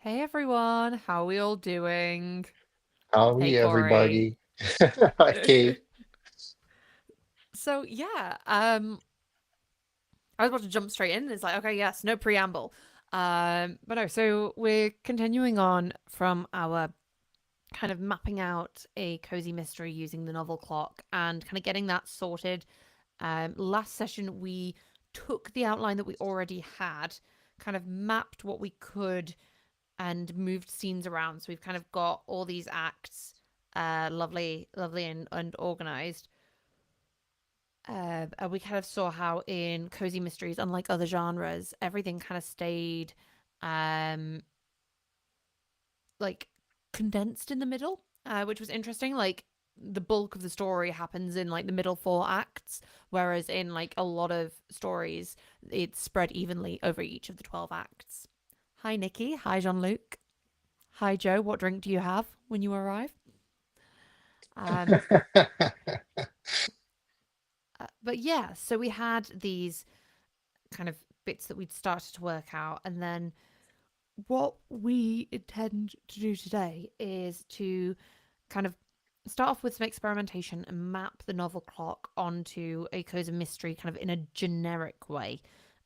Hey everyone, how are we all doing? Hey Howdy, Corey. everybody. Hi, Kate. So yeah, I was about to jump straight in. It's like, okay, yes, no preamble. But no, so we're continuing on from our kind of mapping out a cozy mystery using the novel clock and kind of getting that sorted. Last session we took the outline that we already had, kind of mapped what we could and moved scenes around. So we've kind of got all these acts, lovely and organized. And we kind of saw how in cozy mysteries, unlike other genres, everything kind of stayed um, like condensed in the middle, which was interesting. Like the bulk of the story happens in like the middle four acts, whereas in like a lot of stories, it's spread evenly over each of the 12 acts. Hi, Nikki. Hi, Jean Luc. Hi, Joe. What drink do you have when you arrive? Um, but yeah, so we had these kind of bits that we'd started to work out, and then what we intend to do today is to kind of start off with some experimentation and map the novel clock onto a cozy mystery kind of in a generic way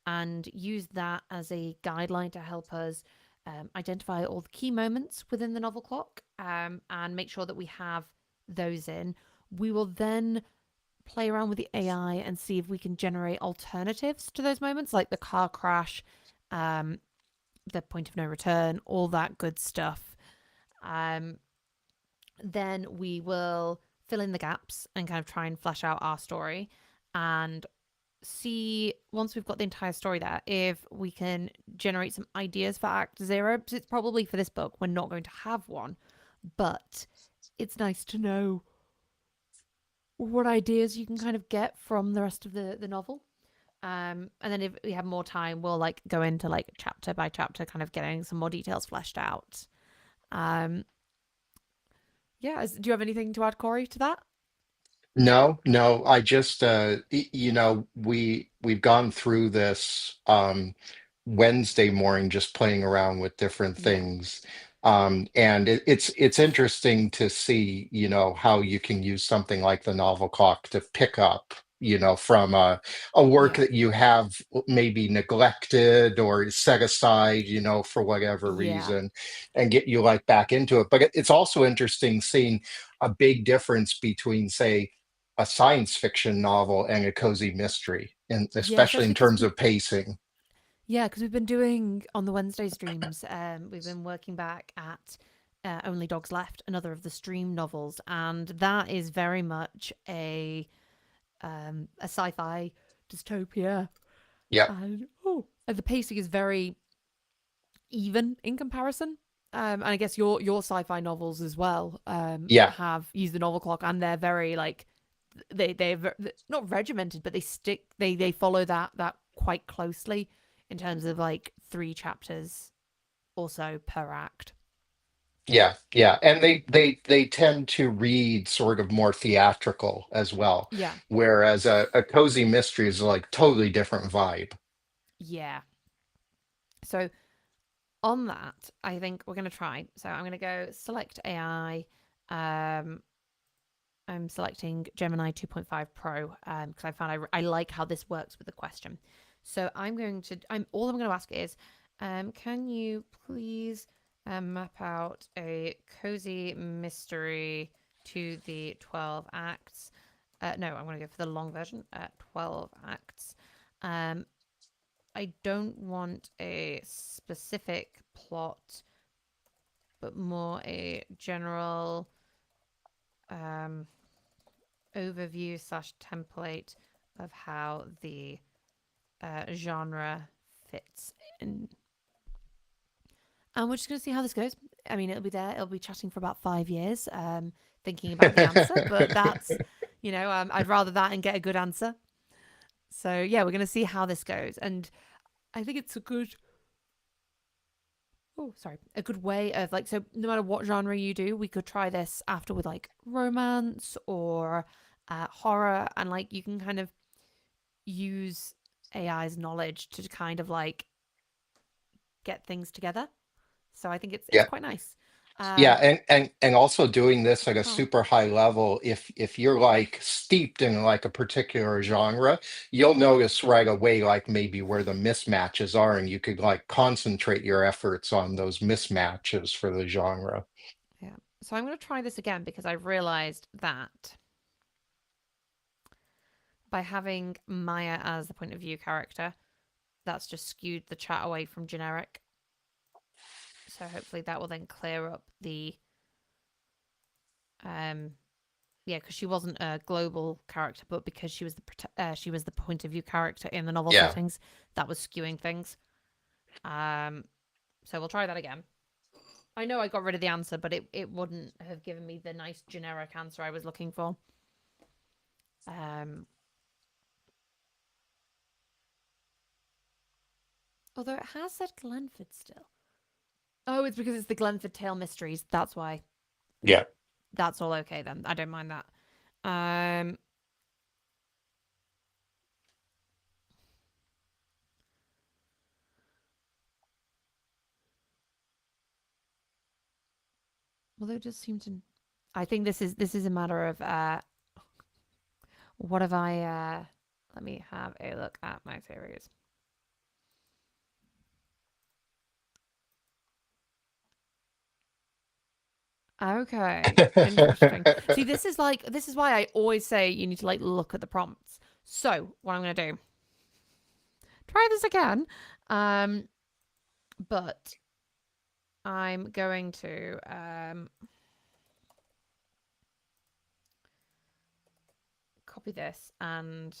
and use that as a guideline to help us identify all the key moments within the novel clock and make sure that we have those in. We will then play around with the AI and see if we can generate alternatives to those moments, like the car crash, um, the point of no return, all that good stuff. Um, then we will fill in the gaps and kind of try and flesh out our story and see once we've got the entire story there if we can generate some ideas for act zero, because it's probably for this book we're not going to have one, but it's nice to know what ideas you can kind of get from the rest of the novel. And then if we have more time, we'll like go into like chapter by chapter, kind of getting some more details fleshed out. Um, yeah. Do you have anything to add, Corey, to that? No, no, I just we've gone through this Wednesday morning just playing around with different Yeah. things. And it's interesting to see, how you can use something like the novel clock to pick up, from a work Yeah. that you have maybe neglected or set aside, for whatever Yeah. reason, and get you like back into it. But it's also interesting seeing a big difference between, say, a science fiction novel and a cozy mystery, and Yeah. especially Especially in because terms we, of pacing. yeah, because we've been doing on the Wednesday streams, we've been working back at Only Dogs Left, another of the stream novels, and that is very much a sci-fi dystopia, Yeah, and the pacing is very even in comparison. And I guess your sci-fi novels as well yeah, have used the novel clock, and they're very like they're not regimented, but they follow that quite closely in terms of like three chapters or so per act. yeah. And they tend to read sort of more theatrical as well, Yeah, whereas a cozy mystery is like totally different vibe. yeah. So on that, I think we're gonna try. So I'm gonna go select AI. I'm selecting Gemini 2.5 Pro because I found I like how this works with the question. So all I'm going to ask is, can you please map out a cozy mystery to the 12 acts? No, I'm going to go for the long version. 12 acts. Um, I don't want a specific plot, but more a general um, overview slash template of how the genre fits in. And we're just going to see how this goes. I mean, it'll be there. It'll be chatting for about 5 years, thinking about the answer. But that's, I'd rather that and get a good answer. So yeah, we're going to see how this goes. And I think it's a good way of like, so no matter what genre you do, we could try this after with like romance or horror. And like, you can kind of use AI's knowledge to kind of like get things together. So I think it's Yeah. quite nice. Yeah, Um, and also doing this at a oh super high level, if you're like steeped in like a particular genre, you'll notice right away like maybe where the mismatches are, and you could like concentrate your efforts on those mismatches for the genre. yeah. So I'm going to try this again because I've realized that by having Maya as the point of view character, that's just skewed the chat away from generic. So hopefully that will then clear up the um yeah, because she wasn't a global character, but because she was the point of view character in the novel Yeah. settings, that was skewing things. Um, so we'll try that again. I know I got rid of the answer, but it wouldn't have given me the nice generic answer I was looking for. Um, although it has said Glenford still. Oh, it's because it's the Glenford Tale Mysteries. That's why. Yeah. That's all okay then. I don't mind that. Um, although it does seem to. I think this is a matter of what have I? Let me have a look at my series. Okay, interesting. See, this is why I always say you need to like look at the prompts. So what I'm gonna do, try this again, um, but I'm going to copy this and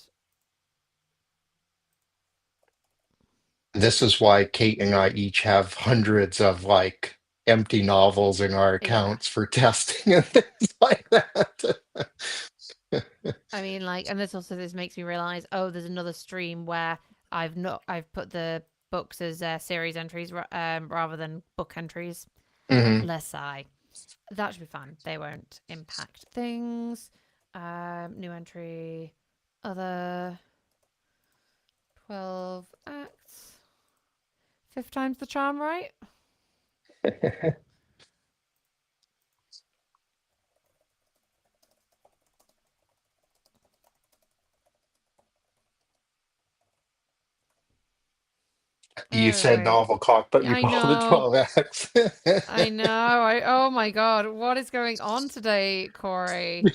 This is why Kate and I each have hundreds of like empty novels in our yeah. accounts for testing and things like that. I mean, like, and this makes me realize, oh, there's another stream where I've put the books as series entries rather than book entries. Hmm. Less I. That should be fine. They won't impact things. New entry, other 12 acts. Fifth time's the charm, right? You Oh said wait. novel cock, but you I called it know. 12 X. I know. Oh my god. What is going on today, Corey?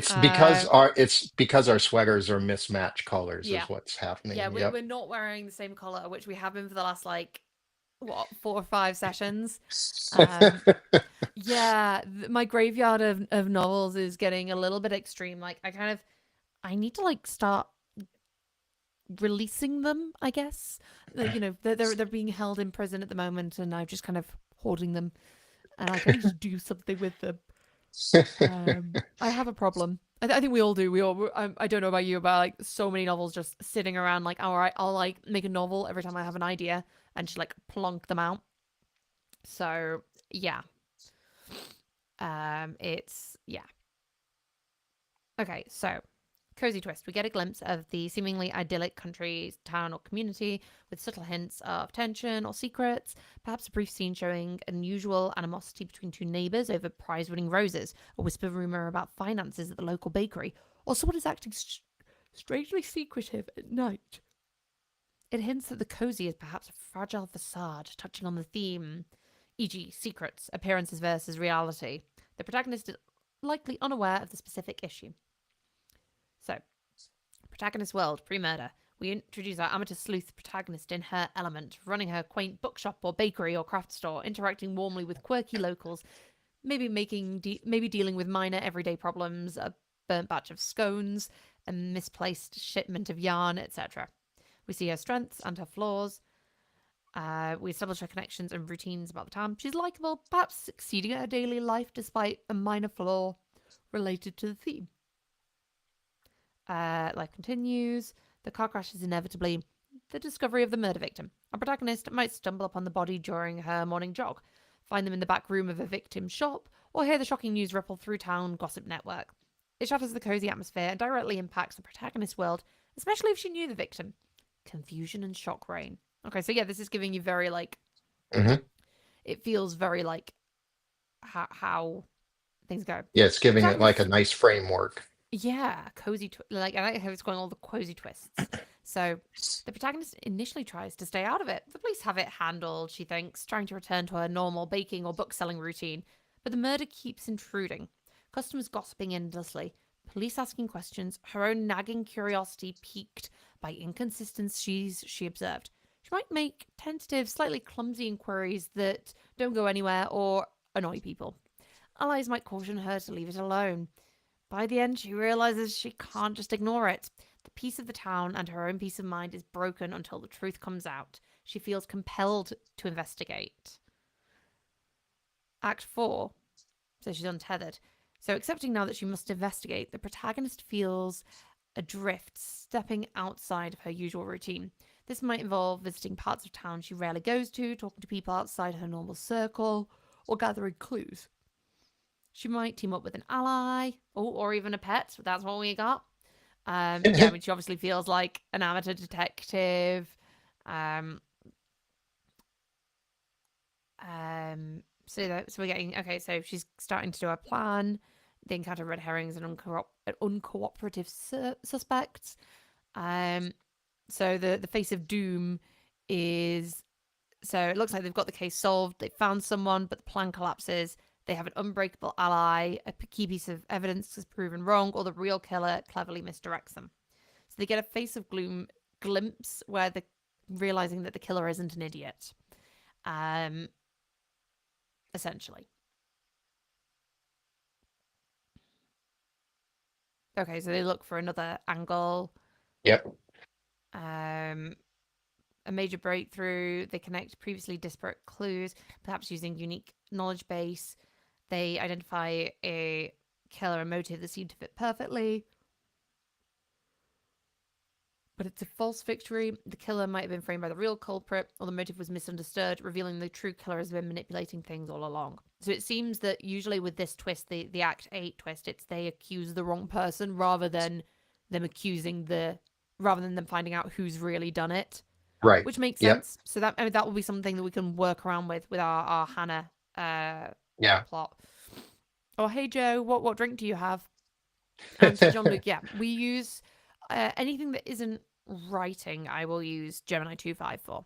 Uh It's because our sweaters are mismatched colors yeah. is what's Yeah, happening. we're Yep. we're not wearing the same colour, which we have been for the last like what, 4 or 5 sessions. Um yeah, my graveyard of novels is getting a little bit extreme. Like I need to like start releasing them, I guess. They're being held in prison at the moment, and I'm just kind of hoarding them. And like I need to do something with them. I have a problem. I think we all do. I don't know about you, but like so many novels just sitting around. Like, all right, I'll like make a novel every time I have an idea and just like plonk them out. So yeah, it's yeah. Okay, so cozy twist. We get a glimpse of the seemingly idyllic country, town, or community with subtle hints of tension or secrets. Perhaps a brief scene showing unusual animosity between two neighbours over prize winning roses, a whisper rumour about finances at the local bakery, or someone is acting strangely secretive at night. It hints that the cozy is perhaps a fragile facade, touching on the theme, e.g., secrets, appearances versus reality. The protagonist is likely unaware of the specific issue. So, protagonist world, pre murder. We introduce our amateur sleuth protagonist in her element, running her quaint bookshop or bakery or craft store, interacting warmly with quirky locals, maybe dealing with minor everyday problems, a burnt batch of scones, a misplaced shipment of yarn, etc. We see her strengths and her flaws. We establish her connections and routines about the town. She's likable, perhaps succeeding at her daily life despite a minor flaw related to the theme. Life continues. The car crash is inevitably the discovery of the murder victim. Our protagonist might stumble upon the body during her morning jog, find them in the back room of a victim's shop, or hear the shocking news ripple through town gossip network. It shatters the cozy atmosphere and directly impacts the protagonist's world, especially if she knew the victim. Confusion and shock reign. Okay, so yeah, this is giving you very like Hmm. It feels very like how things go. Yeah, it's The giving it like a protagonist, nice framework. yeah, like I like how it's going all the cozy twists. So the protagonist initially tries to stay out of it. The police have it handled, she thinks, trying to return to her normal baking or book selling routine. But the murder keeps intruding. Customers gossiping endlessly, police asking questions, her own nagging curiosity piqued by inconsistencies she observed. She might make tentative, slightly clumsy inquiries that don't go anywhere or annoy people. Allies might caution her to leave it alone. By the end, she realizes she can't just ignore it. The peace of the town and her own peace of mind is broken until the truth comes out. She feels compelled to investigate. Act 4. So she's untethered. So, accepting now that she must investigate, the protagonist feels adrift, stepping outside of her usual routine. This might involve visiting parts of town she rarely goes to, talking to people outside her normal circle, or gathering clues. She might team up with an ally, or even a pet. That's what we got. Yeah, I mean, she obviously feels like an amateur detective. Um, so we're getting okay. So she's starting to do a plan. They encounter red herrings and uncooperative suspects. Um, so the face of doom is, so it looks like they've got the case solved. They found someone, but the plan collapses. They have an unbreakable ally. A key piece of evidence is proven wrong, or the real killer cleverly misdirects them. So they get a face of gloom glimpse where they're realizing that the killer isn't an idiot. Um, Essentially. Okay, so they look for another angle. Yep. Um, a major breakthrough. They connect previously disparate clues, perhaps using unique knowledge base. They identify a killer and motive that seem to fit perfectly. But it's a false victory. The killer might have been framed by the real culprit, or the motive was misunderstood, revealing the true killer has been manipulating things all along. So it seems that usually with this twist, the Act 8 twist, it's they accuse the wrong person rather than them accusing the rather than them finding out who's really done it, Right. which makes Yep. sense. So that, I mean, that will be something that we can work around with our Hannah Yeah. plot. Oh, hey Joe, what drink do you have? So John Luke, yeah, we use anything that isn't writing. I will use Gemini 2.5 for.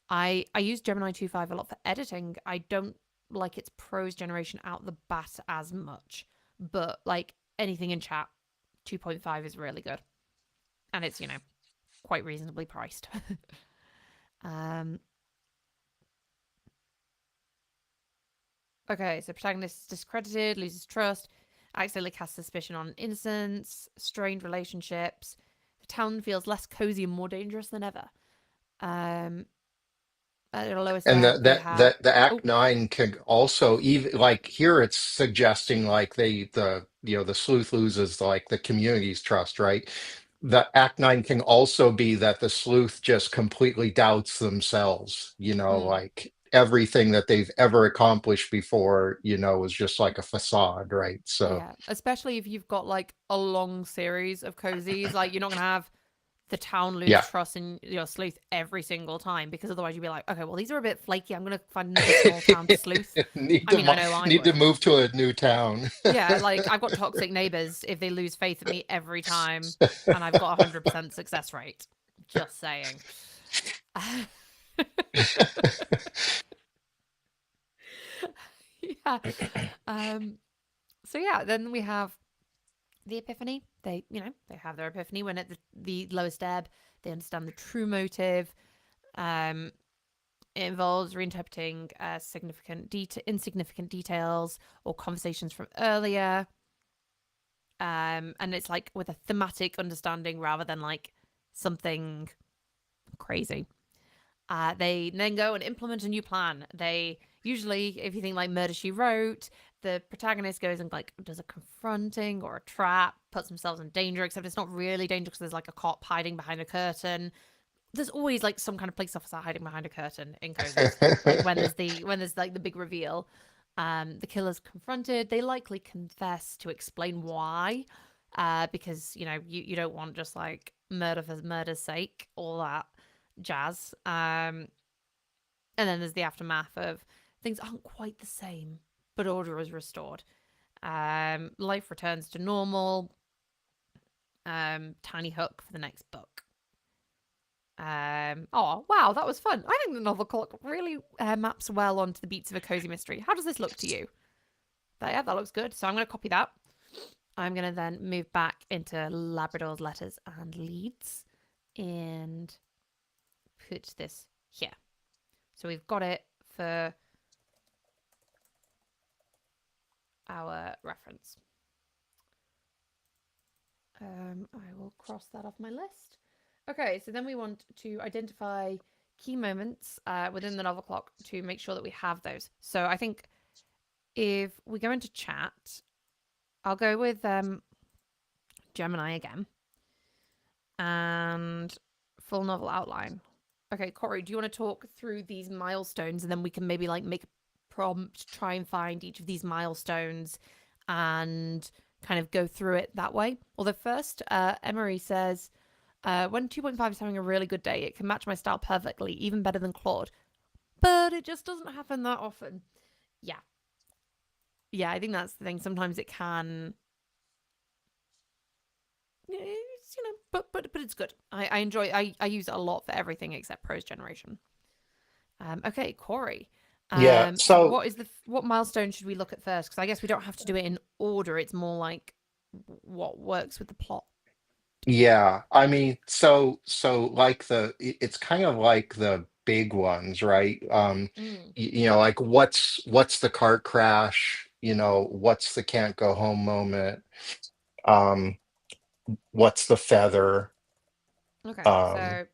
I use Gemini 2.5 a lot for editing. I don't like its prose generation out the bat as much, but like anything in chat, 2.5 is really good, and it's quite reasonably priced. um, okay, so protagonist is discredited, loses trust, accidentally casts suspicion on innocence, strained relationships. The town feels less cozy and more dangerous than ever. Um, at the lowest And ebb, that they that have. that the Oh, Act Nine can also, even like here it's suggesting like the sleuth loses like the community's trust, right? The Act Nine can also be that the sleuth just completely doubts themselves, mm, like everything that they've ever accomplished before, is just like a facade, right? So yeah. Especially if you've got like a long series of cozies, like you're not gonna have the town lose yeah. trust in your sleuth every single time because otherwise you'd be like, okay, well these are a bit flaky. I'm gonna find another small town to sleuth. Need I to mean, I know I need to would. move to a new town. Yeah, like I've got toxic neighbors if they lose faith in me every time, and I've got 100% success rate. Just saying. Yeah. Um. So yeah, then we have the epiphany. They have their epiphany when at the lowest ebb, they understand the true motive. Um. It involves reinterpreting insignificant details or conversations from earlier. And it's like with a thematic understanding rather than like something crazy. They then go and implement a new plan. They usually, if you think like Murder She Wrote, the protagonist goes and like does a confronting or a trap, puts themselves in danger. Except it's not really danger because there's like a cop hiding behind a curtain. There's always like some kind of police officer hiding behind a curtain in cozies. Like when there's like the big reveal, the killer's confronted. They likely confess to explain why, because you don't want just like murder for murder's sake, all that jazz. And then there's the aftermath of things aren't quite the same, but order is restored. Life returns to normal. Tiny hook for the next book. Oh wow, that was fun. I think the novel clock really maps well onto the beats of a cozy mystery. How does this look to you? Yeah, that looks good. So I'm going to copy that. I'm going to then move back into Labrador's letters and leads and put this here. So we've got it for our reference. I will cross that off my list. Okay, so then we want to identify key moments within the novel clock to make sure that we have those. So I think if we go into chat, I'll go with Gemini again and full novel outline. Okay, Corey, do you want to talk through these milestones and then we can maybe like make a prompt, try and find each of these milestones and kind of go through it that way? Although first, Emery says, when 2.5 is having a really good day, it can match my style perfectly, even better than Claude. But it just doesn't happen that often. Yeah. Yeah, I think that's the thing. Sometimes it can, but it's good. I enjoy. I use it a lot for everything except prose generation. Okay, Corey. Yeah. So So what milestone should we look at first? Because I guess we don't have to do it in order. It's more like what works with the plot. yeah, I mean, so like it's kind of like the big ones, right? Mm, Like what's the car crash? What's the can't go home moment? Um, what's the feather? okay, Um,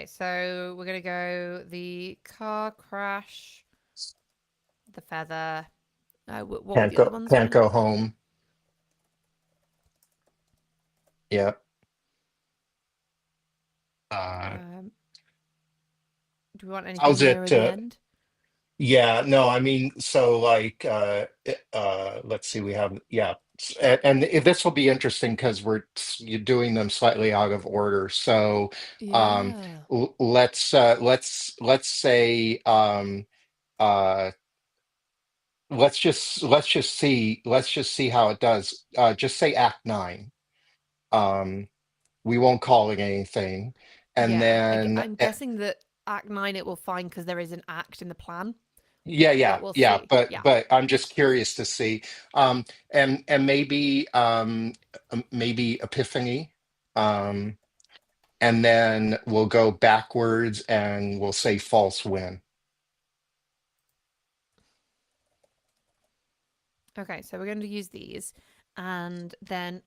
so we're gonna go the car crash, the feather. What were can't the other go ones? can't Sorry. go home. Yeah. Uh, Um, do we want anything how's nearer it? the end? Yeah, no, I mean, so like, let's see, we have, yeah, and this will be interesting because you're doing them slightly out of order. So, um, Yeah. let's say, uh, let's just see how it does. Just say Act 9. Um, we won't call it anything, and Yeah. then. I'm guessing that Act 9 it will find because there is an act in the plan, Yeah, but yeah, we'll yeah, see. but Yeah. but I'm just curious to see, and maybe Epiphany, um, and then we'll go backwards and we'll say false win. Okay, so we're going to use these and then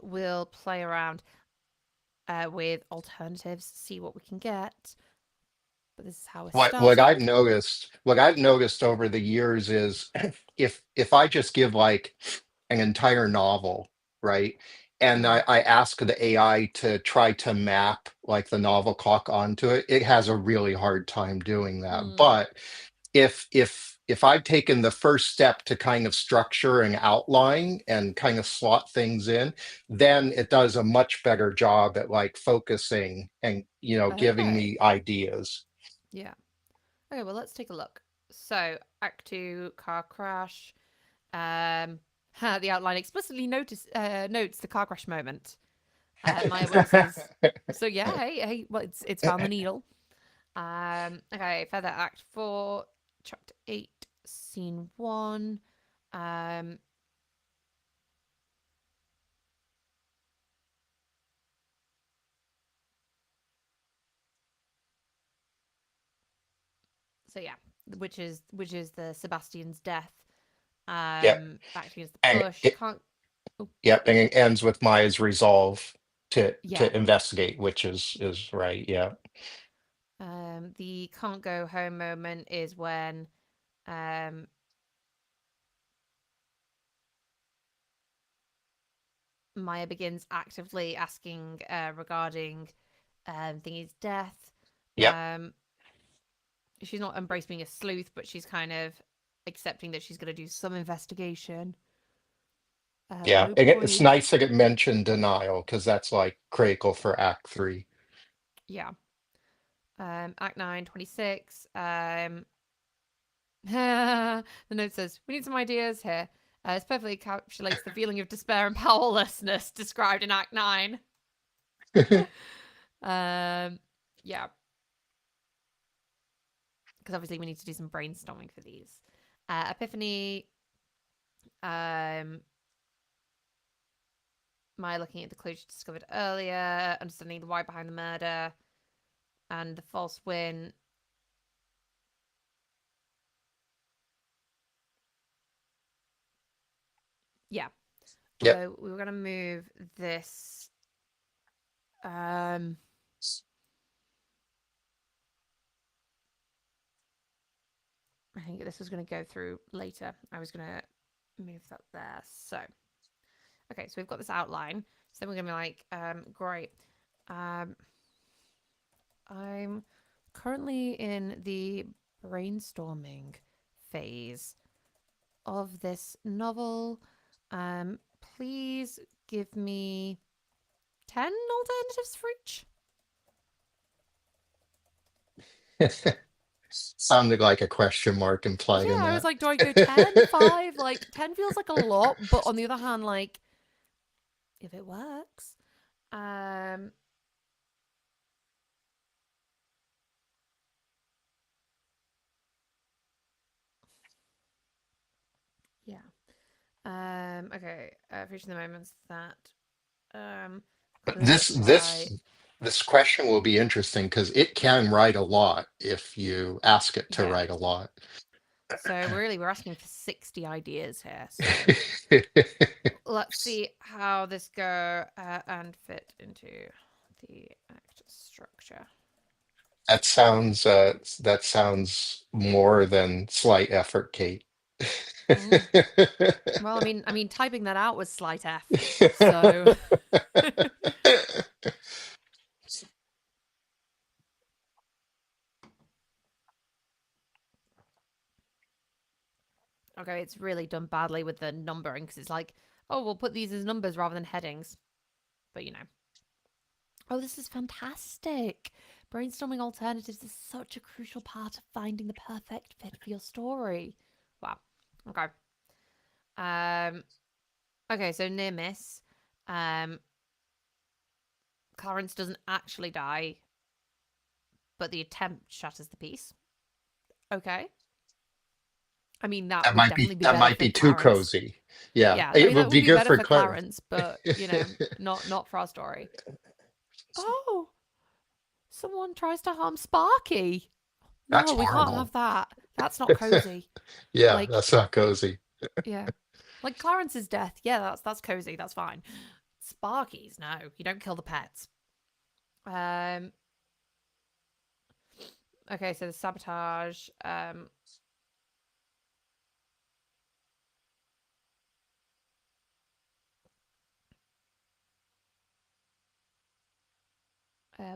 we'll play around with alternatives, see what we can get. But this is how we're starting. What I've noticed over the years is if I just give like an entire novel, right? And Mm, I ask the AI to try to map like the novel clock onto it, it has a really hard time doing that. mm. But if I've taken the first step to kind of structure and outline and kind of slot things in, then it does a much better job at like focusing and giving Okay. me ideas. Yeah. Okay, well, let's take a look. So, Act 2, car crash. The outline explicitly notes the car crash moment. Maya Will says, "So yeah, hey, well, it's found the needle." Okay, Feather Act 4, Chapter 8, Scene 1. Um, so yeah, which is the Sebastian's death. Yep. Acting as the And push. it, Can't. Oh, yep, and it ends with Maya's resolve yeah. to investigate, which is right. Yeah. The can't go home moment is when um Maya begins actively asking regarding Thingy's death. Yep. Um, she's not embraced being a sleuth, but she's kind of accepting that she's going to do some investigation. Yeah. Low And it's point. nice that it mentioned denial because that's like critical for Act 3. Yeah. Act 9, 26. The note says, we need some ideas here. This perfectly encapsulates the feeling of despair and powerlessness described in Act 9. Um, yeah, because obviously we need to do some brainstorming for these. Epiphany, um, my looking at the clues she discovered earlier, understanding the why behind the murder, and the false win. Yeah. Yep. So we were going to move this. Um, I think this was going to go through later. I was going to move that there. So, okay, so we've got this outline. So then we're going to be like, great. Um, I'm currently in the brainstorming phase of this novel. Please give me 10 alternatives for each. Sounded like a question mark implied Yeah, in I was that. like, do I go 10, 5? Like, 10 feels like a lot, but on the other hand, like, if it works. Um, yeah. Okay. Featuring the moments that could This write. this this question will be interesting because it can write a lot if you ask it to Yeah. write a lot. So we're asking for 60 ideas here. So let's see how this go and fit into the act structure. That sounds more than slight effort, Kate. Mm. Well, I mean, typing that out was slight F. So, okay, it's really done badly with the numbering because it's like, oh, we'll put these as numbers rather than headings. But oh, this is fantastic. Brainstorming alternatives is such a crucial part of finding the perfect fit for your story. Wow. Okay. Um. Okay. So near miss. Um. Clarence doesn't actually die, but the attempt shatters the piece. Okay. I mean, that would definitely be that better might for be too Clarence. cozy. Yeah, Yeah, I it mean would that would be be good better for for Claire. Clarence, but not for our story. Oh, someone tries to harm Sparky. That's No, we can't horrible. have that. That's not cozy. Yeah, Like, that's not cozy. yeah, like Clarence's death. Yeah, that's cozy. That's fine. Sparky's no. You don't kill the pets. Um. Okay, so the sabotage.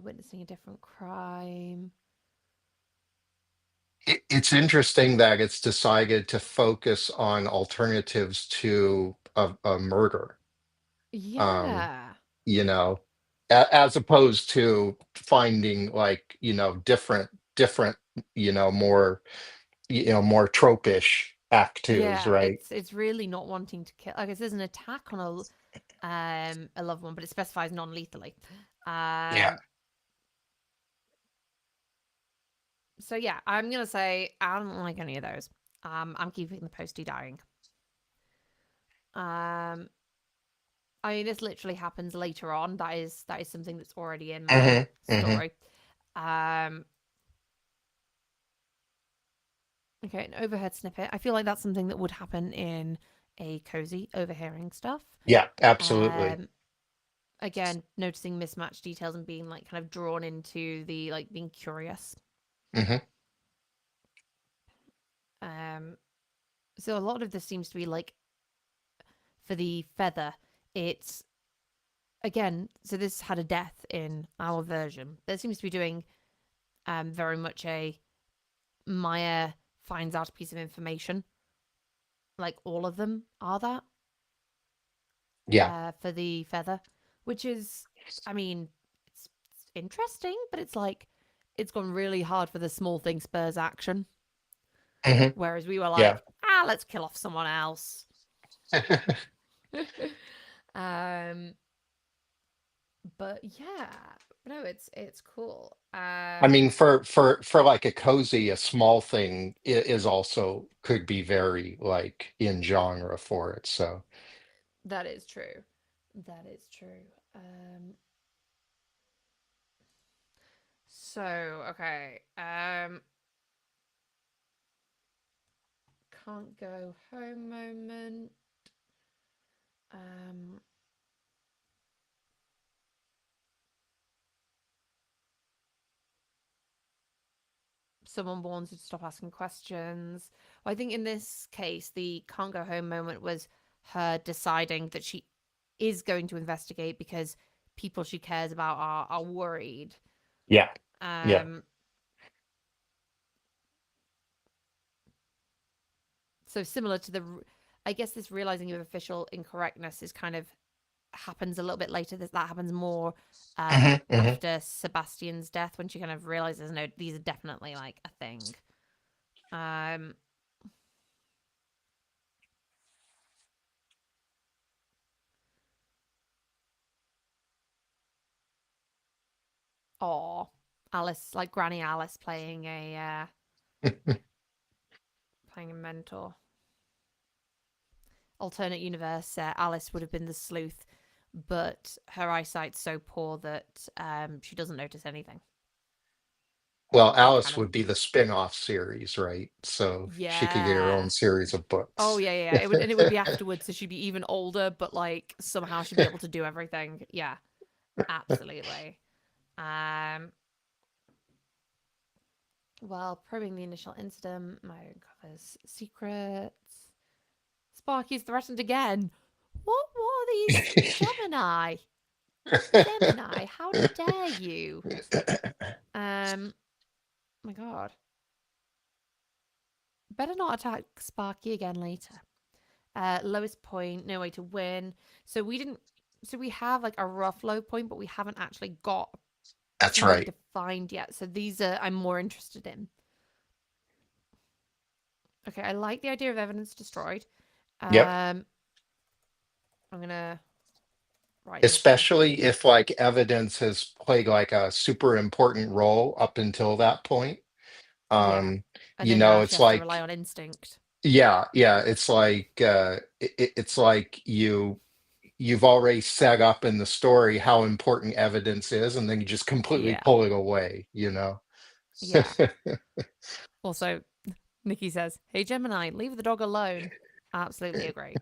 Witnessing a different crime. It's interesting that it's decided to focus on alternatives to a murder. Um, Yeah. you know, as opposed to finding like, different, more, more tropish act twos, Yeah, right? it's really not wanting to kill. I guess there's an attack on a loved one, but it specifies non-lethally. Yeah. Um, so yeah, I'm gonna say I don't like any of those. I'm keeping the postie dying. Um, I mean, this literally happens later on. That is something that's already in my Hmm. Hmm. story. Um, okay, an overheard snippet. I feel like that's something that would happen in a cozy overhearing stuff. Yeah, absolutely. Um, again, noticing mismatched details and being like kind of drawn into the like being curious. Hmm. Um, so a lot of this seems to be like for the feather. It's again. So this had a death in our version. There seems to be doing very much a Maya finds out a piece of information. Like all of them are that Yeah. for the feather, which is, I mean, it's interesting, but it's like it's gone really hard for the small thing spurs action. Hmm. Whereas we were Yeah. like, let's kill off someone else. um, but yeah, no, it's cool. I mean, for like a cozy, a small thing is also could be very like in genre for it. So That is true. That is true. Um, so okay. Can't go home moment. Um, someone wanted to stop asking questions. Well, I think in this case, the can't go home moment was her deciding that she is going to investigate because people she cares about are worried. yeah, yeah. Um, so similar to I guess this realizing of official incorrectness is kind of happens a little bit later. That happens more Hmm. Hmm. after Sebastian's death when she kind of realizes no, these are definitely like a thing. Um, or Alice, like Granny Alice, playing a mentor. Alternate universe, Alice would have been the sleuth, but her eyesight's so poor that she doesn't notice anything. Well, It kind Alice of would be the spin-off series, right? So she could get her own yeah. series of Oh books. yeah, yeah. It would and it would be afterwards, so she'd be even older, but like somehow she'd be able to do everything. Yeah, absolutely. Um, well, probing the initial incident, my uncovers secrets. Sparky's threatened again. What were these Gemini? Gemini, how dare you? My God. Better not attack Sparky again later. Lowest point, no way to win. So we didn't. So we have like a rough low point, but we haven't actually got That's something right. defined yet. So these are I'm more interested in. Okay, I like the idea of evidence destroyed. Yep. I'm gonna write this down. Especially if like evidence has played like a super important role up until that point. Yeah, Um, and then now she it's has to rely like, on instinct. yeah, yeah, it's like it's like you've already set up in the story how important evidence is, and then you just completely Yeah, pull it away, you know. yeah. Also, Nikki says, "Hey Gemini, leave the dog alone." Absolutely agree.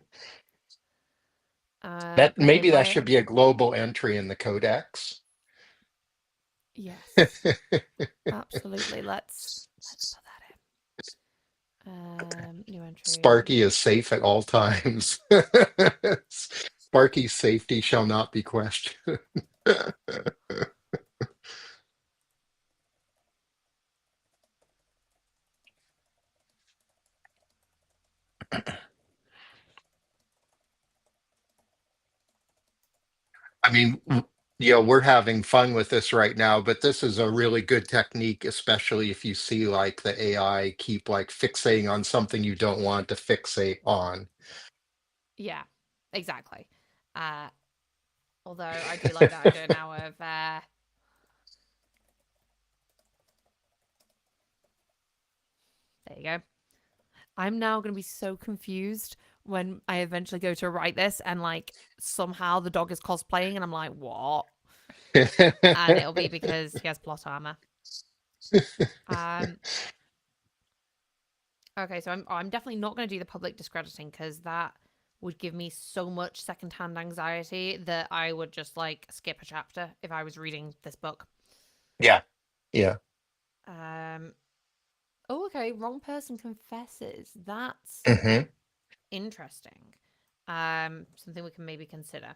That Okay, maybe that my should be a global entry in the codex. yes, absolutely. Let's put that in. New entry. Sparky is safe at all times. Sparky's safety shall not be questioned. I mean, we're having fun with this right now, but this is a really good technique, especially if you see like the AI keep like fixating on something you don't want to fixate on. Yeah, exactly. Uh, although I do like that idea now of there you go. I'm now going to be so confused when I eventually go to write this and like somehow the dog is cosplaying and I'm like, what? And it'll be because he has plot armor. Um, okay, so I'm definitely not going to do the public discrediting because that would give me so much secondhand anxiety that I would just like skip a chapter if I was reading this book. Yeah. Yeah. Um, oh, okay, wrong person confesses. That's Hmm. interesting. Something we can maybe consider.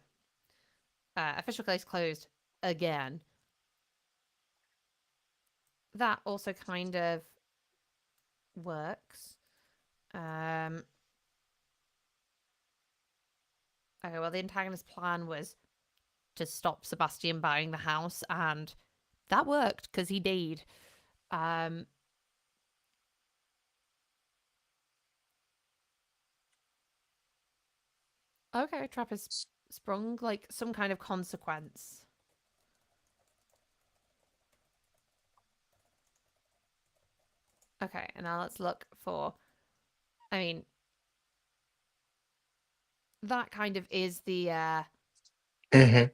Official case closed again. That also kind of works. Um, okay, well, the antagonist's plan was to stop Sebastian buying the house, and that worked because he died. Um, okay, trap is sprung, like some kind of consequence. Okay, and now let's look for. I mean, that kind of is the Hmm.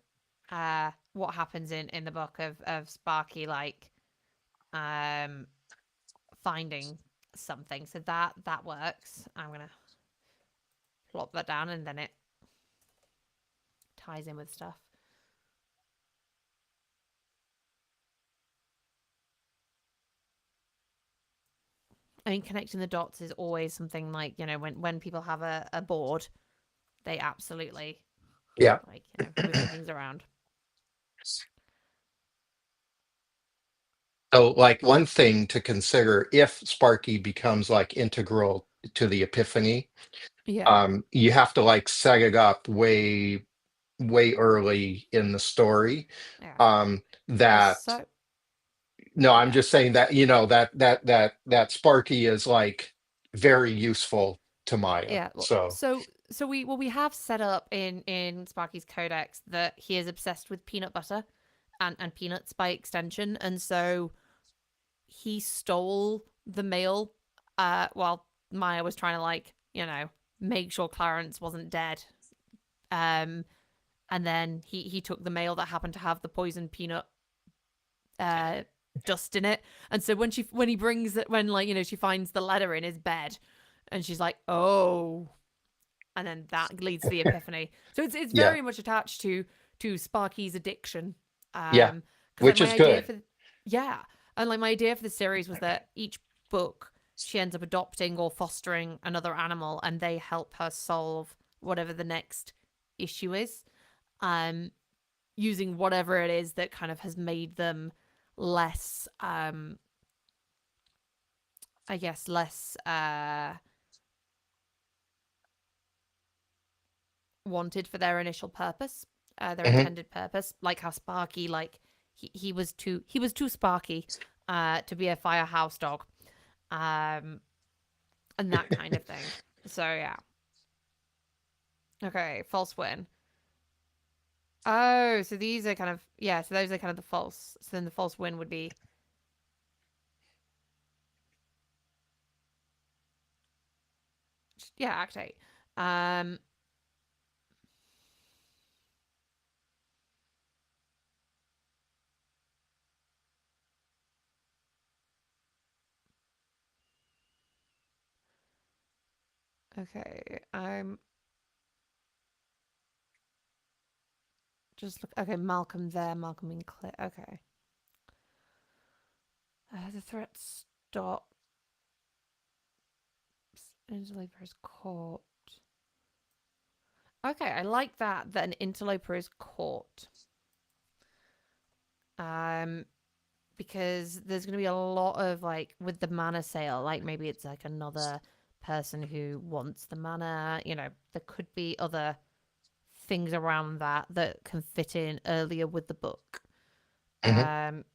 what happens in the book of Sparky like um finding something. So that works. I'm gonna plop that down, and then it ties in with stuff. I mean, connecting the dots is always something like, when people have a board, they absolutely Yeah. like, moving things around. So, like one thing to consider if Sparky becomes like integral to the epiphany, Yeah, you have to like set it up way early in the story. yeah. Well, That so no, I'm yeah, just saying that that Sparky is like very useful to Maya. yeah. Well, So, so we have set up in Sparky's codex that he is obsessed with peanut butter and peanuts by extension, and so he stole the mail while Maya was trying to like make sure Clarence wasn't dead. Um, and then he took the mail that happened to have the poisoned peanut uh dust in it. And so when he brings it, when like she finds the letter in his bed, and she's like, oh, and then that leads to the epiphany. So it's yeah, very much attached to Sparky's addiction. yeah, Because like which my is idea good. for yeah, and like my idea for the series was that each book she ends up adopting or fostering another animal, and they help her solve whatever the next issue is. Um, using whatever it is that kind of has made them less I guess less wanted for their initial purpose, their Hmm. intended purpose, like how Sparky, like he was too Sparky to be a firehouse dog, um, and that kind of thing. So yeah, okay, false win. Oh, so these are kind of yeah, so those are kind of the false. So then the false win would be yeah, act eight. Um, okay, I'm just look. Okay, Malcolm there, Malcolm in clear. Okay, the threat stops. Interloper is caught. Okay, I like that an interloper is caught. Um, because there's going to be a lot of like with the mana sale, like maybe it's like another person who wants the mana. There could be other things around that can fit in earlier with the book. Hmm. Um,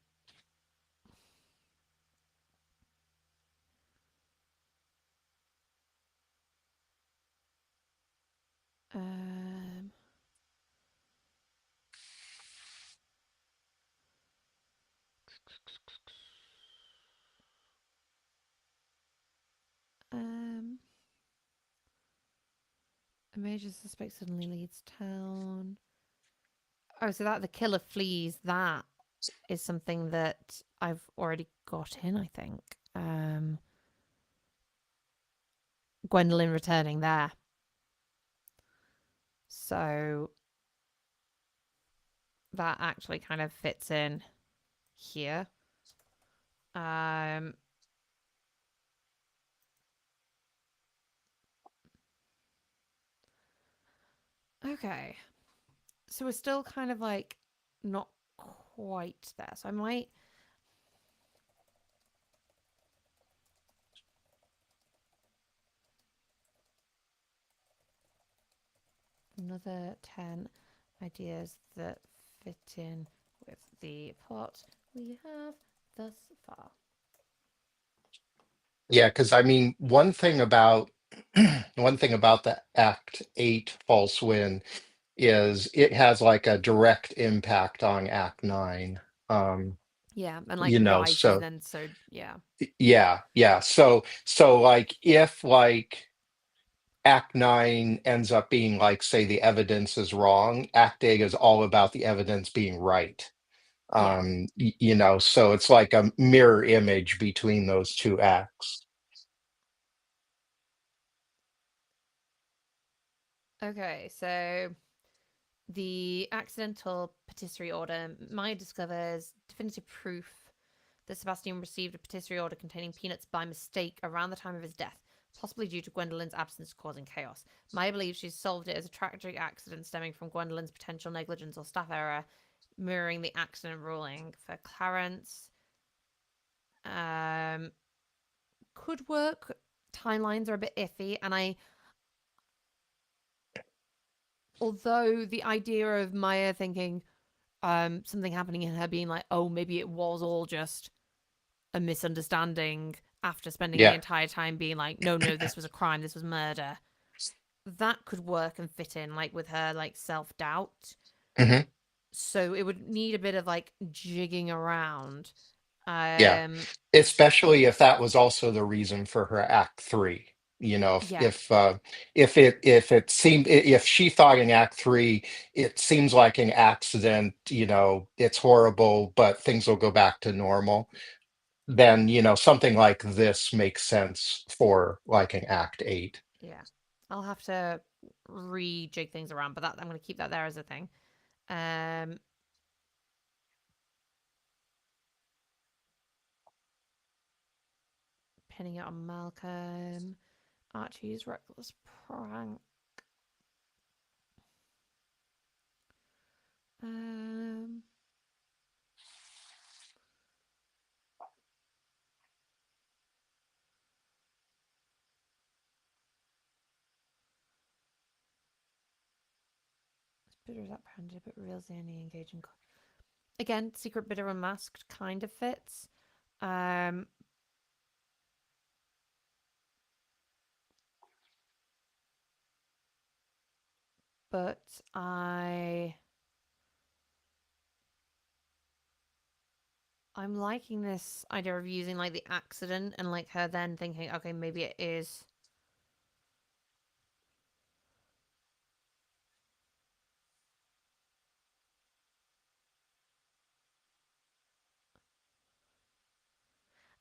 um, um, a major suspect suddenly leaves town. Oh, so that the killer flees. That is something that I've already got in, I think. Gwendolyn returning there. So that actually kind of fits in here. Um, okay. So we're still kind of like not quite there. So I might another 10 ideas that fit in with the plot we have thus far. Yeah, because I mean, one thing about one thing about the Act 8 false win is it has like a direct impact on Act 9. Um, Yeah, and like you know, why she's so then so yeah. yeah, yeah. So like if like Act 9 ends up being like, say, the evidence is wrong, Act 8 is all about the evidence being right. Yeah. You know, so it's like a mirror image between those two acts. Okay, so the accidental patisserie order. Maya discovers definitive proof that Sebastian received a patisserie order containing peanuts by mistake around the time of his death, possibly due to Gwendolyn's absence causing chaos. Maya believes she's solved it as a tragic accident stemming from Gwendolyn's potential negligence or staff error, mirroring the accident ruling. For Clarence, um, could work. Timelines are a bit iffy, and although the idea of Maya thinking something happening in her being like, oh, maybe it was all just a misunderstanding after spending the Yeah. entire time being like, no, no, this was a crime, this was murder. That could work and fit in like with her like self doubt. Hmm. So it would need a bit of like jigging around. Yeah. Um, Especially if that was also the reason for her Act 3. You know, yeah, if it seemed if she thought in Act 3 it seems like an accident, you know, it's horrible, but things will go back to normal, then you know something like this makes sense for like an Act 8. yeah. I'll have to rejig things around, but that I'm going to keep that there as a thing. Um, Pinning it on Malcolm. Archie's reckless prank. Um, bitter is apprehended, but real Zanny engaging. Again, secret bitter unmasked kind of fits. Um, but I'm liking this idea of using like the accident and like her then thinking, okay, maybe it is.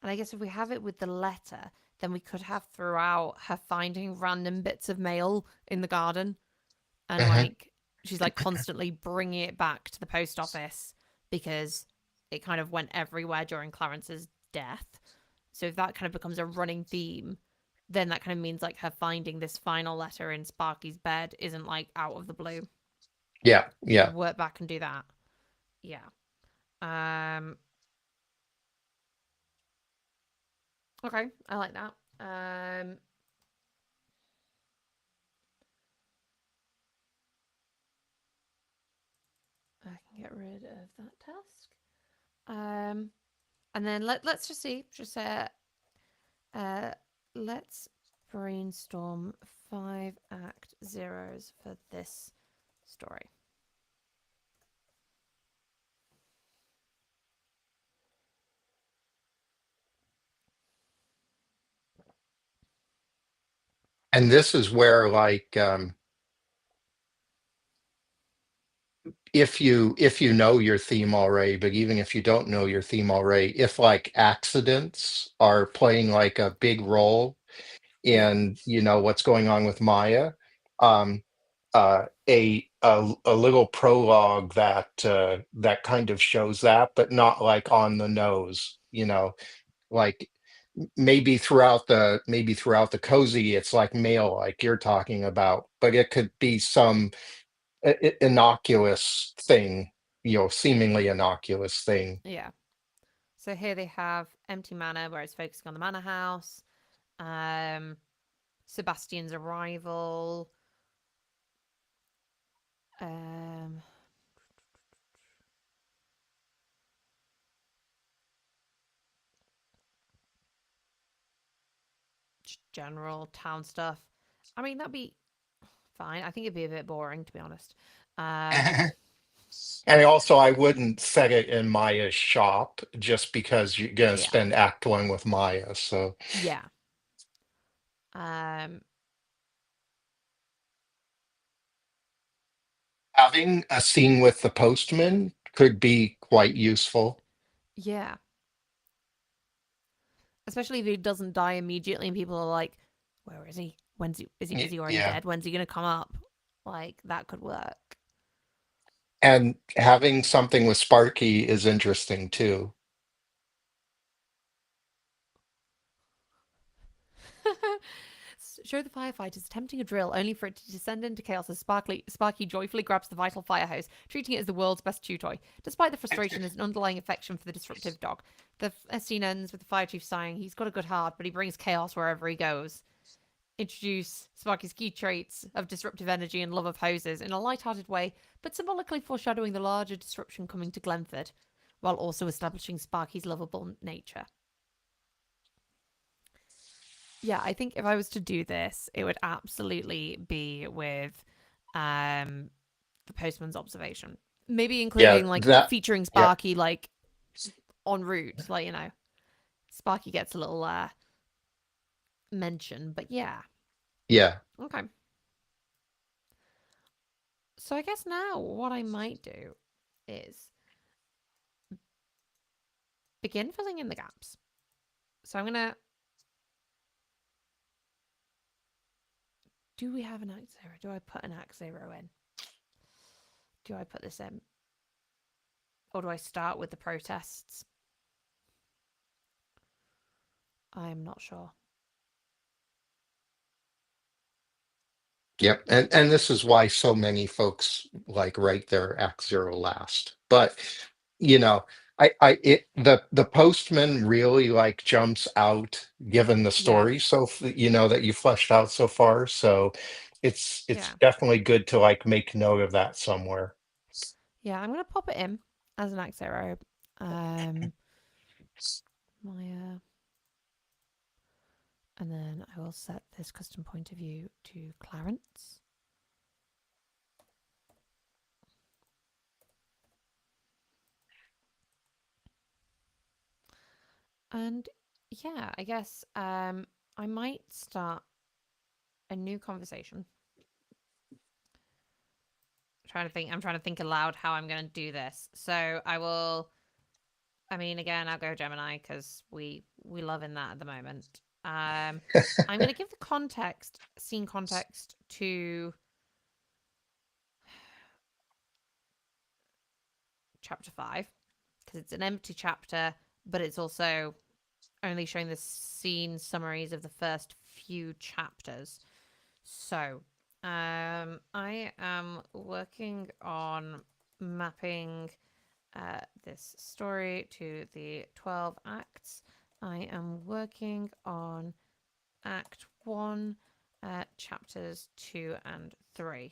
And I guess if we have it with the letter, then we could have throughout her finding random bits of mail in the garden and Hmm. like she's like constantly bringing it back to the post office because it kind of went everywhere during Clarence's death. So if that kind of becomes a running theme, then that kind of means like her finding this final letter in Sparky's bed isn't like out of the blue. Yeah, So we could yeah. work back and do that. Yeah. Um. Okay, I like that. I can get rid of that task. Um. And then let's just see. Just uh let's brainstorm 5 act zeros for this story. And this is where like if you know your theme already, but even if you don't know your theme already, if like accidents are playing like a big role Yeah. in you know what's going on with Maya, um, a little prologue that that kind of shows that, but not like on the nose, you know, like maybe throughout the cozy, it's like male, like you're talking about, but it could be some innocuous thing, you know, seemingly innocuous thing. Yeah. So here they have Empty Manor, where it's focusing on the manor house. Um, Sebastian's arrival. Um, general town stuff. I mean, that'd be fine. I think it'd be a bit boring, to be honest. Um, And also, I wouldn't set it in Maya's shop just because you're gonna yeah, spend Act One with Maya. So yeah. Um, having a scene with the postman could be quite useful. yeah. Especially if he doesn't die immediately, and people are like, "Where is he? When's he? Is he already Yeah. dead? When's he gonna come up?" Like that could work. And having something with Sparky is interesting too. Show the firefighters attempting a drill, only for it to descend into chaos as Sparky joyfully grabs the vital fire hose, treating it as the world's best chew toy. Despite the frustration, there's an underlying affection for the disruptive dog. The scene ends with the fire chief sighing. He's got a good heart, but he brings chaos wherever he goes. Introduce Sparky's key traits of disruptive energy and love of hoses in a light-hearted way, but symbolically foreshadowing the larger disruption coming to Glenford, while also establishing Sparky's lovable nature. Yeah, I think if I was to do this, it would absolutely be with um the postman's observation. Maybe Yeah, including like that. featuring Yeah, Sparky like en route, like Sparky gets a little mention, but yeah. yeah, Okay. So I guess now what I might do is begin filling in the gaps. So I'm gonna do we have an act zero? Do I put an act zero in? Do I put this in? Or do I start with the protests? I'm not sure. yep. And this is why so many folks like write their Act Zero last. But you know, the postman really like jumps out given the Yeah. story that you fleshed out so far. So it's Yeah. definitely good to like make note of that somewhere. Yeah, I'm gonna pop it in as an act zero. Um my and then I will set this custom point of view to Clarence. And yeah, I guess I might start a new conversation. I'm trying to think aloud how I'm gonna do this. So I will I mean again I'll go Gemini because we love in that at the moment. I'm gonna give the scene context to chapter 5 because it's an empty chapter, but it's also only showing the scene summaries of the first few chapters. So, I am working on mapping this story to the 12 acts. I am working on Act 1, chapters 2 and 3.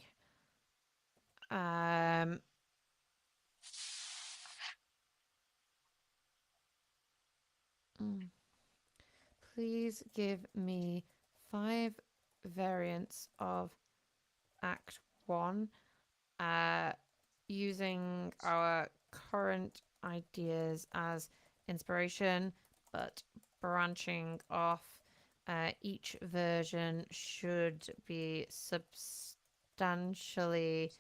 Um, mm, please give me 5 variants of Act 1 uh, using our current ideas as inspiration, but branching off. Each version should be substantially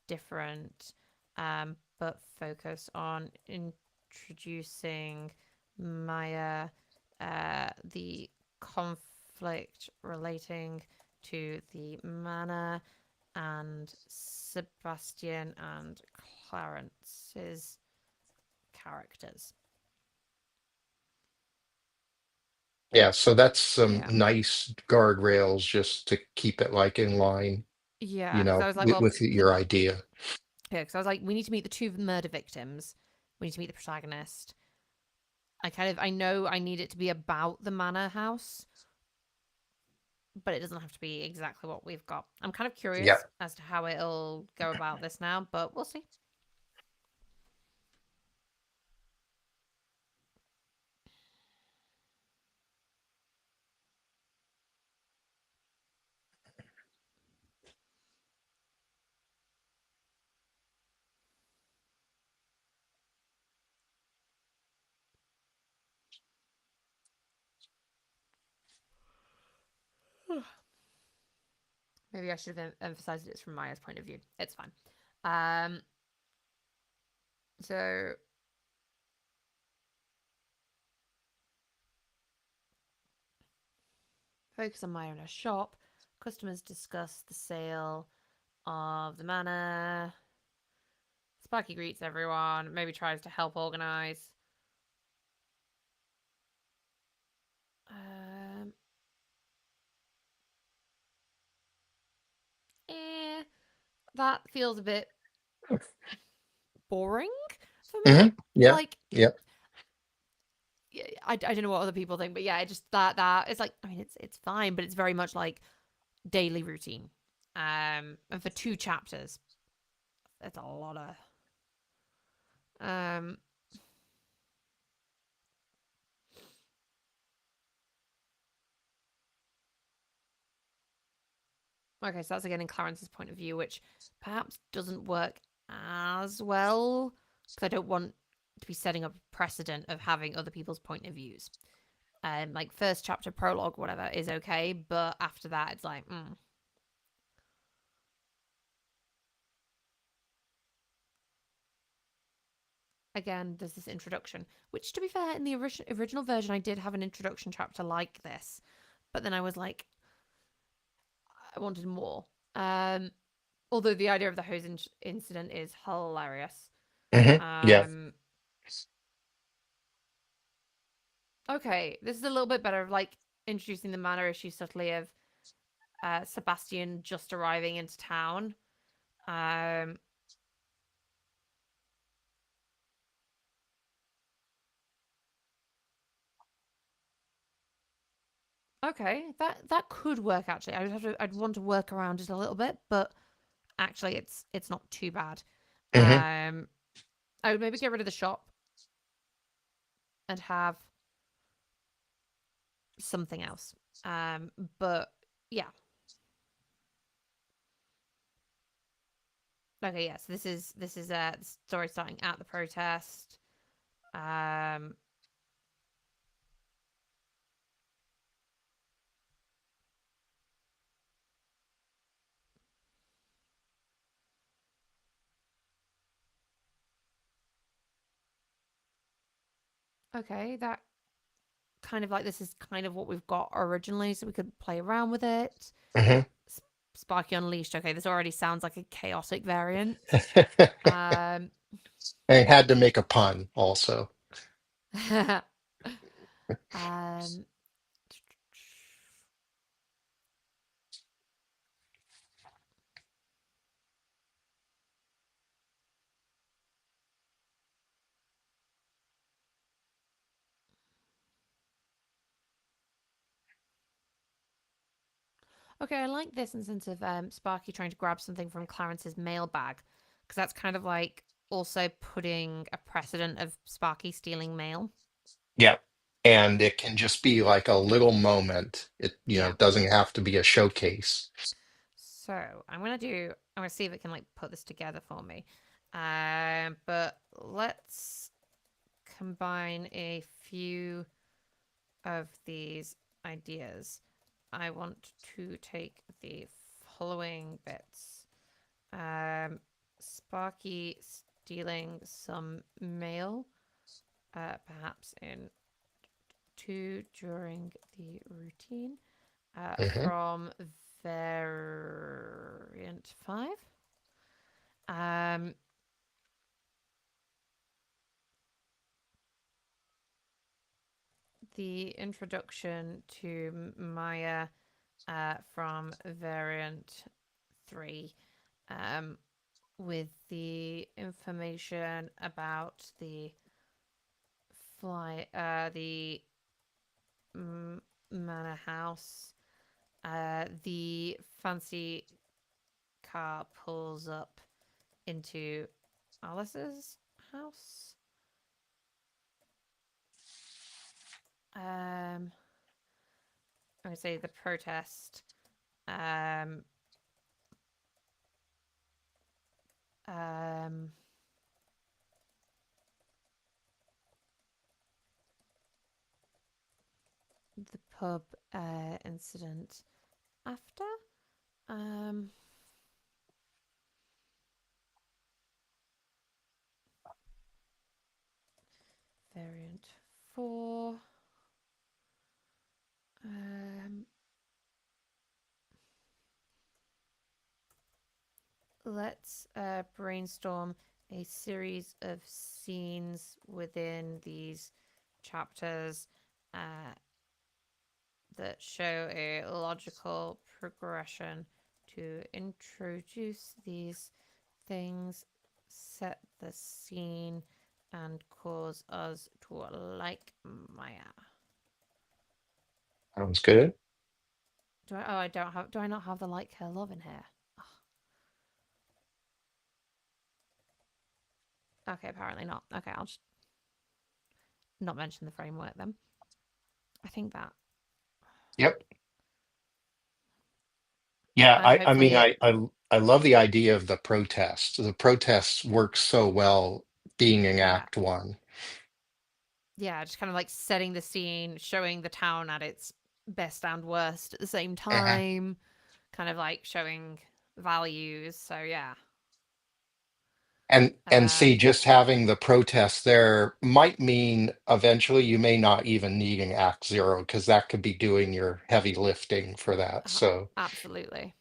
different, but focus on introducing Maya, the conflict relating to the manor, and Sebastian and Clarence's characters. Yeah, so that's some Yeah. nice guardrails just to keep it like in line, Yeah, because I was like, well, with your idea. yeah, because I was like, we need to meet the two murder victims. We need to meet the protagonist. I know I need it to be about the manor house, but it doesn't have to be exactly what we've got. I'm kind of Yeah. curious as to how it'll go about this now, but we'll see. Maybe I should have emphasized it's from Maya's point of view. It's fine. Um, so focus on Maya and her shop. Customers discuss the sale of the manor. Sparky greets everyone, maybe tries to help organize. Um, eh, that feels a bit boring for me. Yeah. Like, Yep. I don't know what other people think, but yeah, it just that it's like, I mean, it's fine, but it's very much like daily routine. And for 2 chapters, it's a lot of um. Okay, so that's again in Clarence's point of view, which perhaps doesn't work as well because I don't want to be setting up a precedent of having other people's point of views. Like first chapter prologue, whatever is okay, but after that, it's like, again, there's this introduction, which to be fair, in the original version, I did have an introduction chapter like this, but then I was like, I wanted more. Um, Although the idea of the hose incident is hilarious. Yeah. Um, okay, this is a little bit better of like introducing the manner issue subtly of Sebastian just arriving into town. Um, okay, that could work actually. I'd want to work around it a little bit, but actually, it's not too bad. Hmm. Um, I would maybe get rid of the shop and have something else. But yeah, okay, yeah. So this is the story starting at the protest. Um, okay, that kind of like this is kind of what we've got originally, so we could play around with it. Hmm. Sparky Unleashed. Okay, this already sounds like a chaotic variant. Um, I had to make a pun also. um, okay, I like this in the sense of Sparky trying to grab something from Clarence's mailbag, because that's kind of like also putting a precedent of Sparky stealing mail. Yeah. And it can just be like a little moment. Yeah. It doesn't have to be a showcase. So I'm gonna see if it can like put this together for me. But let's combine a few of these ideas. I want to take the following bits. Sparky stealing some mail, perhaps in 2 during the routine, Hmm. from variant 5. Um, the introduction to Maya from variant 3, um, with the information about the manor house. The fancy car pulls up into Alice's house. I would say the protest. Um, um, the pub incident after. Um, variant 4. Um, let's brainstorm a series of scenes within these chapters uh, that show a logical progression to introduce these things, set the scene, and cause us to like Maya. Sounds good. Do I? Oh, I don't have. Do I not have the like her love in here? Okay, apparently not. Okay, I'll just not mention the framework then. I think that, Yep. Yeah, and I mean, hopefully it. I love the idea of the protest. The protests work so well being in Yeah, Act One. yeah, just kind of like setting the scene, showing the town at its best and worst at the same Uh-huh. time, kind of like showing values. So yeah, And see, um, just having the protest there might mean eventually you may not even needing Act Zero because that could be doing your heavy lifting for that. So, absolutely.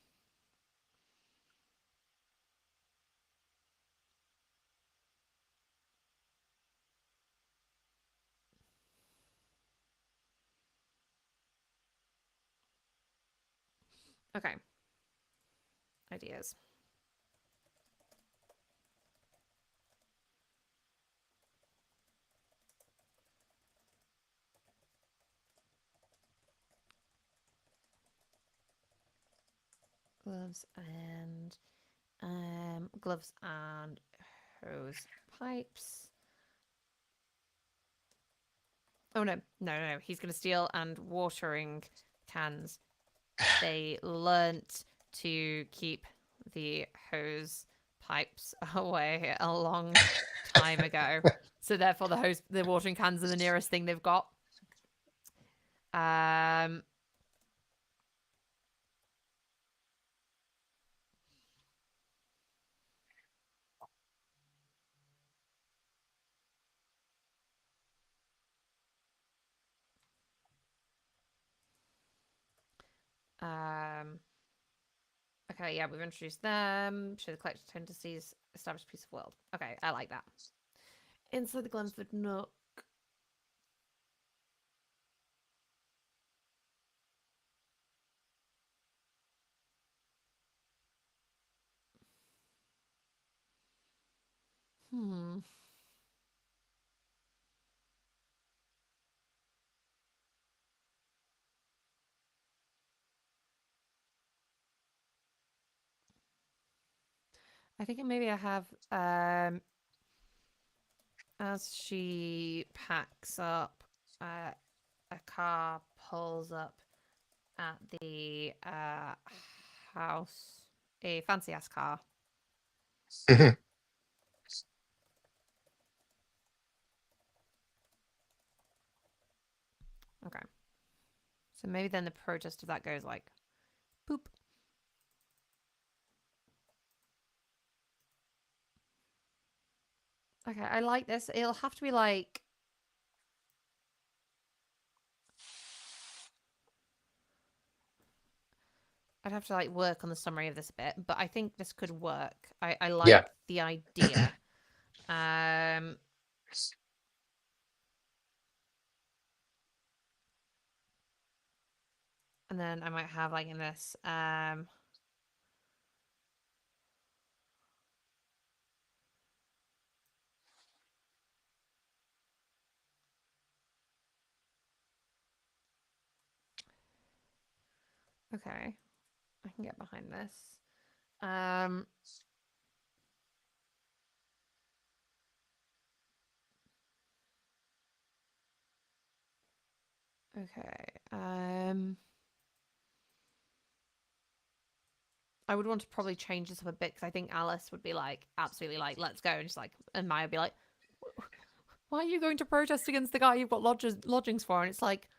Okay, ideas. Gloves and gloves and hose pipes. Oh no, no, no! He's gonna steal and watering cans. They learnt to keep the hose pipes away a long time ago. So therefore, the watering cans are the nearest thing they've got. Um, um, okay, yeah, we've introduced them. Show the collective tendencies, establish a piece of world. Okay, I like that. Inside the Glenford Nook. Hmm. I think maybe I have as she packs up, uh, a car pulls up at the house, a fancy ass car. Okay, so maybe then the protest of that goes like boop. Okay, I like this. It'll have to be like I'd have to like work on the summary of this a bit, but I think this could work. I yeah. like the idea. Um, and then I might have like in this. Okay, I can get behind this. Um, okay. I would want to probably change this up a bit because I think Alice would be like, absolutely like, let's go, and she's like, and Maya would be like, why are you going to protest against the guy you've got lodgings for? And it's like,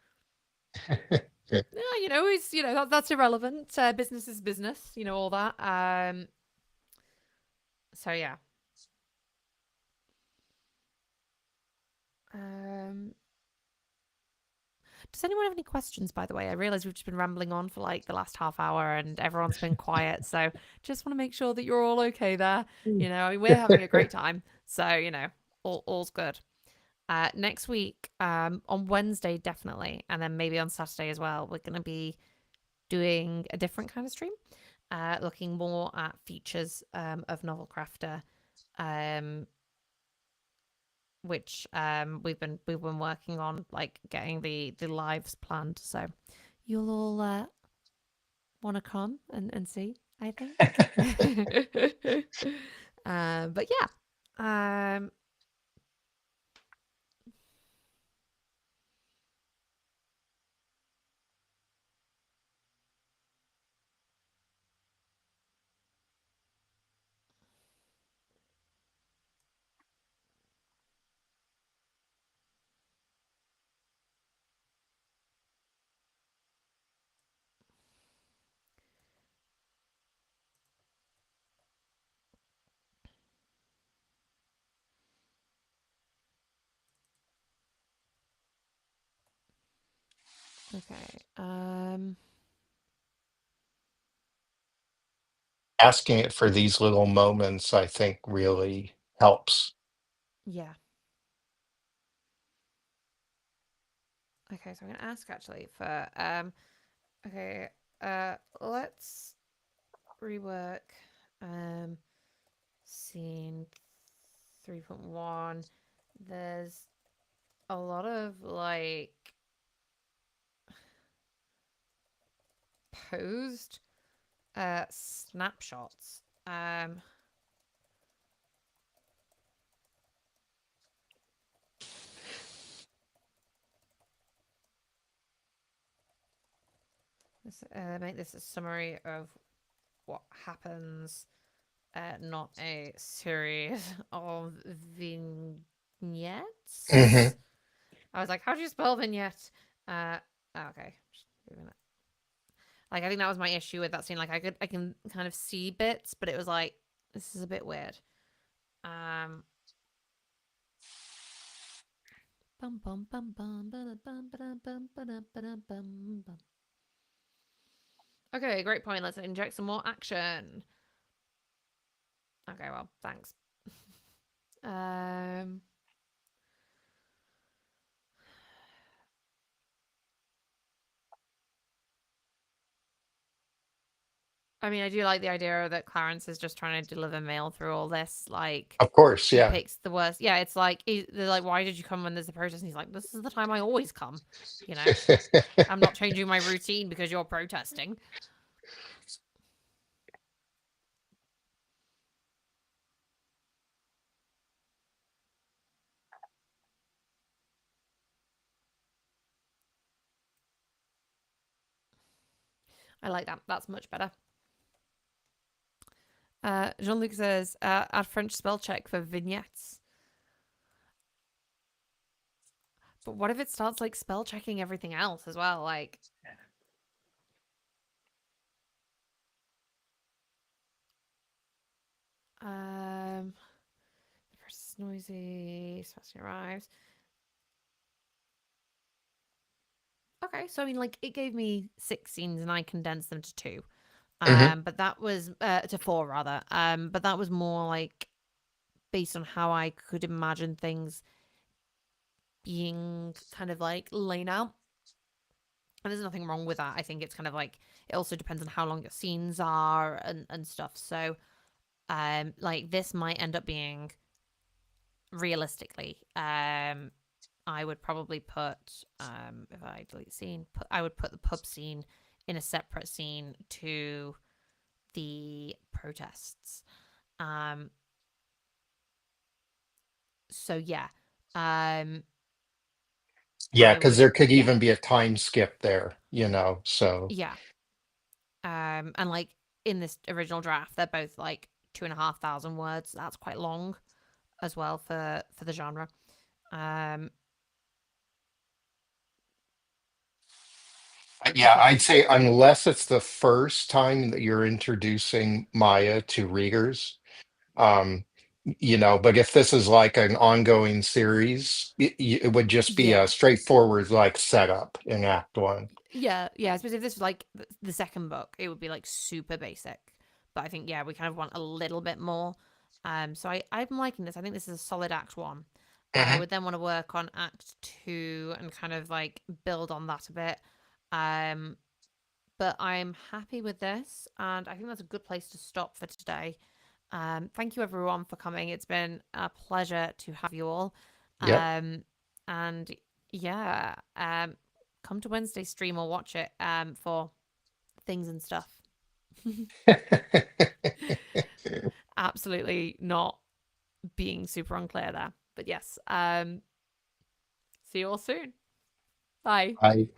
Yeah, it's that's irrelevant. Business is business, all that. So yeah. Um, does anyone have any questions? By the way, I realize we've just been rambling on for like the last half hour, and everyone's been quiet. So just want to make sure that you're all okay there. I mean, we're having a great time, so all's good. Next week, on Wednesday definitely, and then maybe on Saturday as well. We're gonna be doing a different kind of stream, looking more at features of Novelcrafter, um, which we've been working on, like getting the lives planned. So you'll all want to come and see, I think. But yeah. Okay. Asking it for these little moments, I think, really helps. Yeah. Okay, so I'm gonna ask actually for okay, let's rework um scene 3.1. There's a lot of like posed snapshots. Make this a summary of what happens, not a series of Hmm. vignettes. I was like, how do you spell vignette? Okay. Like, I think that was my issue with that scene. Like, I can kind of see bits, but it was like, this is a bit weird. Um. Bum bum bum bum bum bum bum bum bum bum bum. Okay, great point. Let's inject some more action. Okay, well, thanks. um. I mean, I do like the idea that Clarence is just trying to deliver mail through all this. Like, Of course, he yeah. picks the worst. Yeah, it's like they're like, "Why did you come when there's a protest?" And he's like, "This is the time I always come." You know, I'm not changing my routine because you're protesting. I like that. That's much better. Jean Luc says, "Add French spell check for vignettes." But what if it starts like spell checking everything else as well? Like, the person's noisy. Sebastian arrives. Okay, so I mean, like, it gave me 6 scenes and I condensed them to 2. Hmm. But that was to 4 rather. But that was more like based on how I could imagine things being kind of like laid out. And there's nothing wrong with that. I think it's kind of like it also depends on how long your scenes are and stuff. So like this might end up being realistically, I would probably put if I delete scene, I would put the pub scene in a separate scene to the protests. Um so yeah. Um Yeah, I because would there could yeah. even be a time skip there, so. Yeah. And like in this original draft, they're both like 2,500 words. That's quite long as well for the genre. Um Yeah, Okay. I'd say unless it's the first time that you're introducing Maya to readers, um, but if this is like an ongoing series, it would just be a Yeah. straightforward like setup in Act One. Yeah, yeah. I suppose if this was like the second book, it would be like super basic. But I think yeah, we kind of want a little bit more. So I'm liking this. I think this is a solid act one. I Hmm. would then want to work on act two and kind of like build on that a bit. Um, but I'm happy with this, and I think that's a good place to stop for today. Thank you everyone for coming. It's been a pleasure to have you all. Yep. And yeah, come to Wednesday stream or watch it for things and stuff. Absolutely not being super unclear there. But yes, see you all soon. Bye. I